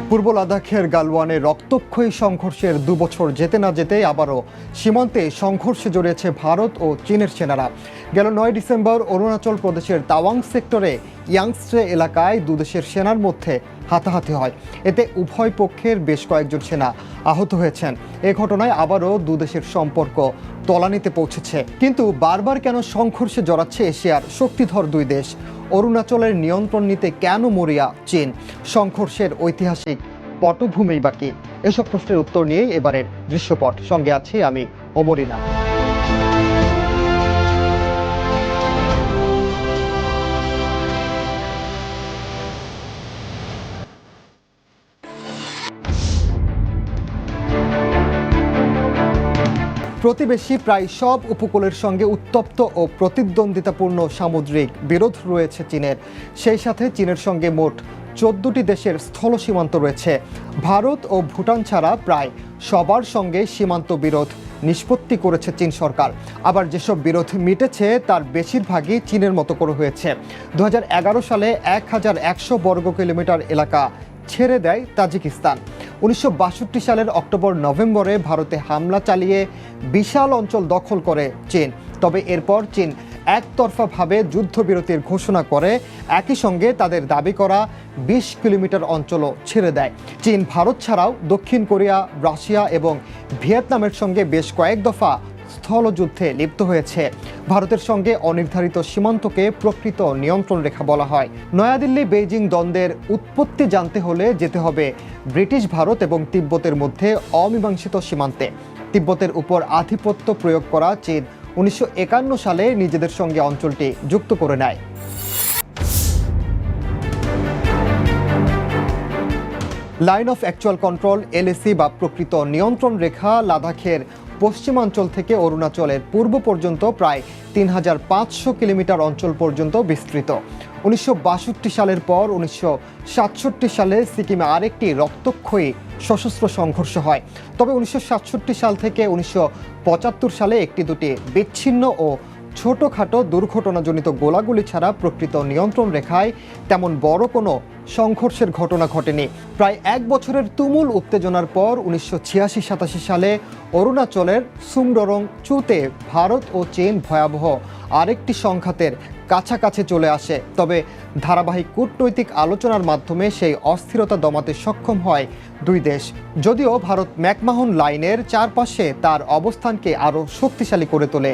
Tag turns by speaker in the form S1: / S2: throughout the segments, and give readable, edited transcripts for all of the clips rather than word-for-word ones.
S1: পূর্ব লাদাখের গালওয়ানে রক্তক্ষয়ী সংঘর্ষের 2 বছর যেতে না যেতেই আবারও সীমান্তে সংঘর্ষে জড়িয়েছে ভারত ও চীনের সেনারা। গেল 9 ডিসেম্বর অরুণাচল প্রদেশের তাওয়াং সেক্টরে ইয়াংস্টে এলাকায় দুদেশের সেনার মধ্যে হাতাহাতি হয়। এতে উভয় পক্ষের বেশ কয়েকজন সেনা আহত হয়েছেন। এ ঘটনায় আবারও দুদেশের সম্পর্ক তলানিতে পৌঁছেছে। কিন্তু বারবার কেন সংঘর্ষে জড়াচ্ছে এশিয়ার শক্তিধর দুই দেশ? অরুণাচলের নিয়ন্ত্রণ নিতে কেন মরিয়া চীন? সংঘর্ষের ঐতিহাসিক পটভূমি বাকি, এসব প্রশ্নের উত্তর নিয়েই এবারের দৃশ্যপট। সঙ্গে আছি আমি অমরিনা। প্রতিবেশী প্রায় সব উপকূলের সঙ্গে উত্তপ্ত ও প্রতিদ্বন্দ্বিতাপূর্ণ সামুদ্রিক বিরোধ রয়েছে চীনের। সেই সাথে চীনের সঙ্গে মোট 14টি দেশের স্থল সীমান্ত রয়েছে। ভারত ও ভুটান ছাড়া প্রায় সবার সঙ্গে সীমান্ত বিরোধ নিষ্পত্তি করেছে চীন সরকার। আবার যেসব বিরোধ মিটেছে তার বেশিরভাগই চীনের মতো করে হয়েছে। 2011 সালে 1100 বর্গ কিলোমিটার এলাকা ছেড়ে দেয় তাজিকিস্তান। 1962 সালের অক্টোবর নভেম্বরে ভারতে হামলা চালিয়ে বিশাল অঞ্চল দখল করে চীন। তবে এরপর চীন একতরফাভাবে যুদ্ধবিরতির ঘোষণা করে, একই সঙ্গে তাদের দাবি করা 20 কিলোমিটার অঞ্চলও ছেড়ে দেয়। চীন ভারত ছাড়াও দক্ষিণ কোরিয়া, রাশিয়া এবং ভিয়েতনামের সঙ্গে বেশ কয়েক দফা স্থলযুদ্ধে লিপ্ত হয়েছে। ভারতের সঙ্গে অনির্ধারিত সীমান্তকে প্রকৃত নিয়ন্ত্রণ রেখা বলা হয়। নয়াদিল্লি বেইজিং দ্বন্দ্বের উৎপত্তি জানতে হলে যেতে হবে ব্রিটিশ ভারত এবং তিব্বতের মধ্যে অমীমাংসিত সীমান্তে। তিব্বতের উপর আধিপত্য প্রয়োগ করা চীন 1951 সালে নিজেদের সঙ্গে অঞ্চলটি যুক্ত করে নেয়। Line of actual control, LAC বা প্রকৃত নিয়ন্ত্রণ রেখা লাদাখের পশ্চিমাঞ্চল থেকে অরুণাচলের পূর্ব পর্যন্ত প্রায় 3500 কিলোমিটার অঞ্চল পর্যন্ত বিস্তৃত। 1962 সালের পর 1967 সালে সিকিমে আরেকটি রক্তক্ষয়ী সশস্ত্র সংঘর্ষ হয়। তবে 1967 সাল থেকে 1975 সালে একটি দুটি বিচ্ছিন্ন ও ছোটোখাটো দুর্ঘটনাজনিত গোলাগুলি ছাড়া প্রকৃত নিয়ন্ত্রণ রেখায় তেমন বড় কোনো সংঘর্ষের ঘটনা ঘটেনি। প্রায় 1 বছরের তুমুল উত্তেজনার পর 1986-87 সালে অরুণাচলের সুমডরং চুতে ভারত ও চীন ভয়াবহ আরেকটি সংঘাতের কাছাকাছি চলে আসে। তবে ধারাবাহিক কূটনৈতিক আলোচনার মাধ্যমে সেই অস্থিরতা দমাতে সক্ষম হয় দুই দেশ। যদিও ভারত ম্যাকমাহন লাইনের চারপাশে তার অবস্থানকে আরও শক্তিশালী করে তোলে।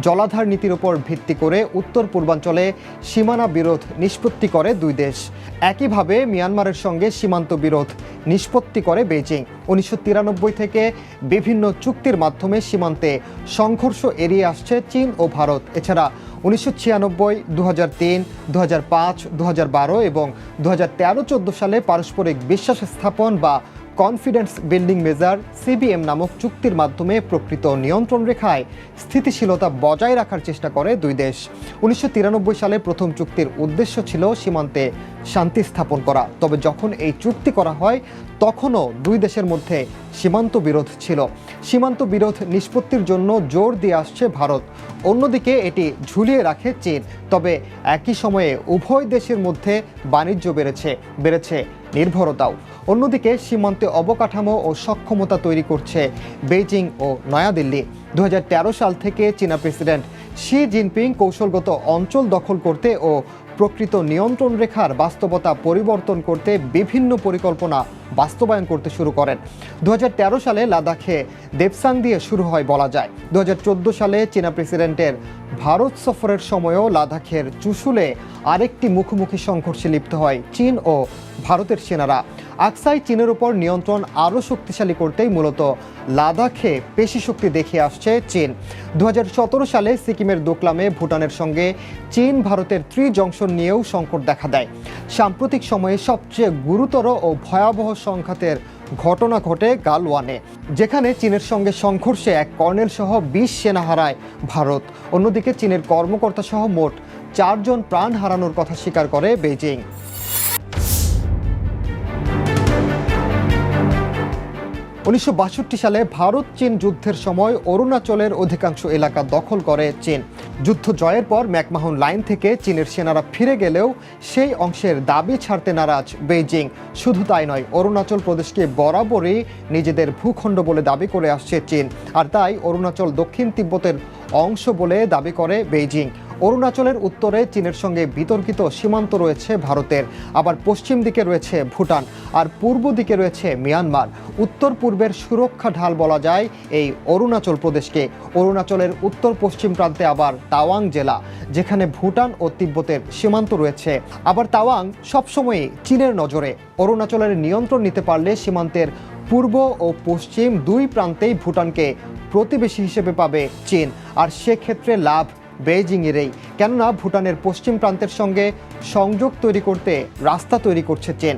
S1: জলাধার নীতির উপর ভিত্তি করে উত্তর পূর্বাঞ্চলে সীমানা বিরোধ নিষ্পত্তি করে দুই দেশ। একইভাবে মিয়ানমারের সঙ্গে সীমান্ত বিরোধ নিষ্পত্তি করে বেইজিং। 1993 থেকে বিভিন্ন চুক্তির মাধ্যমে সীমান্তে সংঘর্ষ এড়িয়ে আসছে চীন ও ভারত। এছাড়া 1996, 2003, 2005, 2012 এবং 2013-14 সালে পারস্পরিক বিশ্বাস স্থাপন বা কনফিডেন্স বিল্ডিং মেজার সিবিএম নামক চুক্তির মাধ্যমে প্রকৃত নিয়ন্ত্রণ রেখায় স্থিতিশীলতা বজায় রাখার চেষ্টা করে দুই দেশ। 1993 সালে প্রথম চুক্তির উদ্দেশ্য ছিল সীমান্তে শান্তি স্থাপন করা। তবে যখন এই চুক্তি করা হয় তখনও দুই দেশের মধ্যে সীমান্ত বিরোধ ছিল। সীমান্ত বিরোধ নিষ্পত্তির জন্য জোর দিয়ে আসছে ভারত, অন্যদিকে এটি ঝুলিয়ে রাখে চীন। তবে একই সময়ে উভয় দেশের মধ্যে বাণিজ্য বেড়েছে নির্ভরতাও। অন্যদিকে সীমান্তে অবকাঠামো ও সক্ষমতা তৈরি করছে বেইজিং ও নয়াদিল্লি। 2013 সাল থেকে চীনা প্রেসিডেন্ট শি জিনপিং কৌশলগত অঞ্চল দখল করতে ও প্রকৃত নিয়ন্ত্রণ রেখার বাস্তবতা পরিবর্তন করতে বিভিন্ন পরিকল্পনা বাস্তবায়ন করতে শুরু করেন। 2013 সালে লাদাখে দেবসাং দিয়ে শুরু হয় বলা যায়। 2014 সালে চীনা প্রেসিডেন্টের ভারত সফরের সময়ও লাদাখের চুশুলে আরেকটি মুখোমুখি সংঘর্ষে লিপ্ত হয় চীন ও ভারতের সেনারা। আকসাই চীনের উপর নিয়ন্ত্রণ আরও শক্তিশালী করতেই মূলত লাদাখে পেশি শক্তি দেখিয়ে আসছে চীন। 2017 সালে সিকিমের দোকলামে ভুটানের সঙ্গে চীন ভারতের ত্রিজংশন নিয়েও সংকট দেখা দেয়। সাম্প্রতিক সময়ে সবচেয়ে গুরুতর ও ভয়াবহ সংঘাতের ঘটনা ঘটে গালওয়ানে, যেখানে চীনের সঙ্গে সংঘর্ষে এক কর্নেল সহ 20 সেনা হারায় ভারত। অন্যদিকে চীনের কর্মকর্তা সহ মোট 4 জন প্রাণ হারানোর কথা স্বীকার করে বেইজিং। 1962 সালে ভারত চীন যুদ্ধের সময় অরুণাচলের অধিকাংশ এলাকা দখল করে চীন। যুদ্ধ জয়ের পর ম্যাকমাহন লাইন থেকে চীনের সেনারা ফিরে গেলেও সেই অংশের দাবি ছাড়তে নারাজ বেইজিং। শুধু তাই নয়, অরুণাচল প্রদেশকে বরাবরই নিজেদের ভূখণ্ড বলে দাবি করে আসছে চীন, আর তাই অরুণাচল দক্ষিণ তিব্বতের অংশ বলে দাবি করে বেইজিং। অরুণাচলের উত্তরে চীনের সঙ্গে বিতর্কিত সীমান্ত রয়েছে ভারতের, আবার পশ্চিম দিকে রয়েছে ভুটান, আর পূর্ব দিকে রয়েছে মিয়ানমার। উত্তর পূর্বের সুরক্ষা ঢাল বলা যায় এই অরুণাচল প্রদেশকে। অরুণাচলের উত্তর পশ্চিম প্রান্তে আবার তাওয়াং জেলা, যেখানে ভুটান ও তিব্বতের সীমান্ত রয়েছে। আবার তাওয়াং সবসময়ই চীনের নজরে। অরুণাচলের নিয়ন্ত্রণ নিতে পারলে সীমান্তের পূর্ব ও পশ্চিম দুই প্রান্তেই ভুটানকে প্রতিবেশী হিসেবে পাবে চীন, আর সেক্ষেত্রে লাভ বেইজিংয়েরই। কেননা ভুটানের পশ্চিম প্রান্তের সঙ্গে সংযোগ তৈরি করতে রাস্তা তৈরি করছে চীন।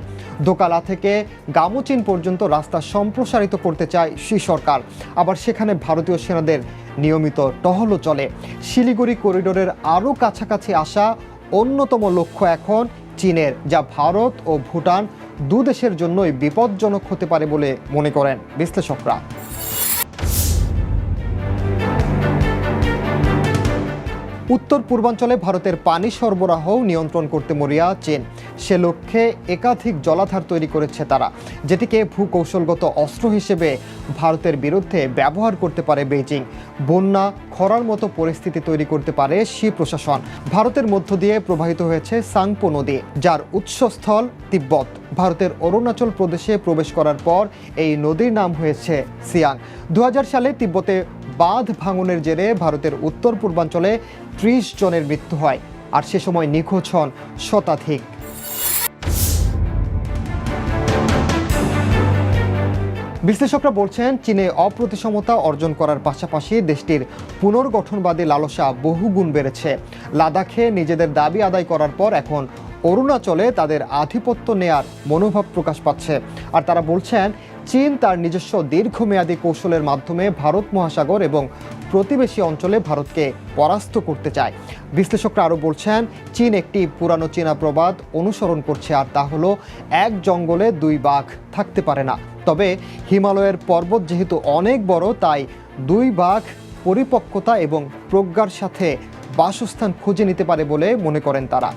S1: দোকালা থেকে গামুচিন পর্যন্ত রাস্তা সম্প্রসারিত করতে চায় শি সরকার। আবার সেখানে ভারতীয় সেনাদের নিয়মিত টহলও চলে। শিলিগুড়ি করিডোরের আরও কাছাকাছি আসা অন্যতম লক্ষ্য এখন চীনের, যা ভারত ও ভুটান দু দেশের জন্যই বিপজ্জনক হতে পারে বলে মনে করেন বিশ্লেষকরা। উত্তর পূর্বাঞ্চলে ভারতের পানি সরবরাহ নিয়ন্ত্রণ করতে মরিয়া চীন। সে লক্ষ্যে একাধিক জলাধার তৈরি করেছে তারা, যেটিকে ভূকৌশলগত অস্ত্র হিসেবে ভারতের বিরুদ্ধে ব্যবহার করতে পারে বেইজিং। বন্যা, খরার মতো পরিস্থিতি তৈরি করতে পারে শি প্রশাসন। ভারতের মধ্য দিয়ে প্রবাহিত হয়েছে সাংপো নদী, যার উৎসস্থল তিব্বত। ভারতের অরুণাচল প্রদেশে প্রবেশ করার পর এই নদীর নাম হয়েছে সিয়াং। 2000 সালে তিব্বতে বাঁধ ভাঙনের জেরে ভারতের উত্তর পূর্বাঞ্চলে 30 জনের মৃত্যু হয়, আর সে সময় নিখোঁজ হন শতাধিক। বিশ্লেষকরা বলছেন, চীনে অপ্রতিসমতা অর্জন করার পাশাপাশি দেশটির পুনর্গঠনবাদী লালসা বহুগুণ বেড়েছে। লাদাখে নিজেদের দাবি আদায় করার পর এখন অরুণাচলে তাদের আধিপত্য নেয়ার মনোভাব প্রকাশ পাচ্ছে। আর তারা বলছেন, চীন তার নিজস্ব দীর্ঘমেয়াদী কৌশলের মাধ্যমে ভারত মহাসাগর এবং প্রতিবেশী অঞ্চলে ভারতকে পরাস্ত করতে চায়। বিশ্লেষকরা আরও বলছেন, চীন একটি পুরানো চীনা প্রবাদ অনুসরণ করছে, আর তা হলো এক জঙ্গলে দুই বাঘ থাকতে পারে না। তবে হিমালয়ের পর্বত যেহেতু অনেক বড়, তাই দুই বাঘ পরিপক্কতা এবং প্রজ্ঞার সাথে বাসস্থান খুঁজে নিতে পারে বলে মনে করেন তারা।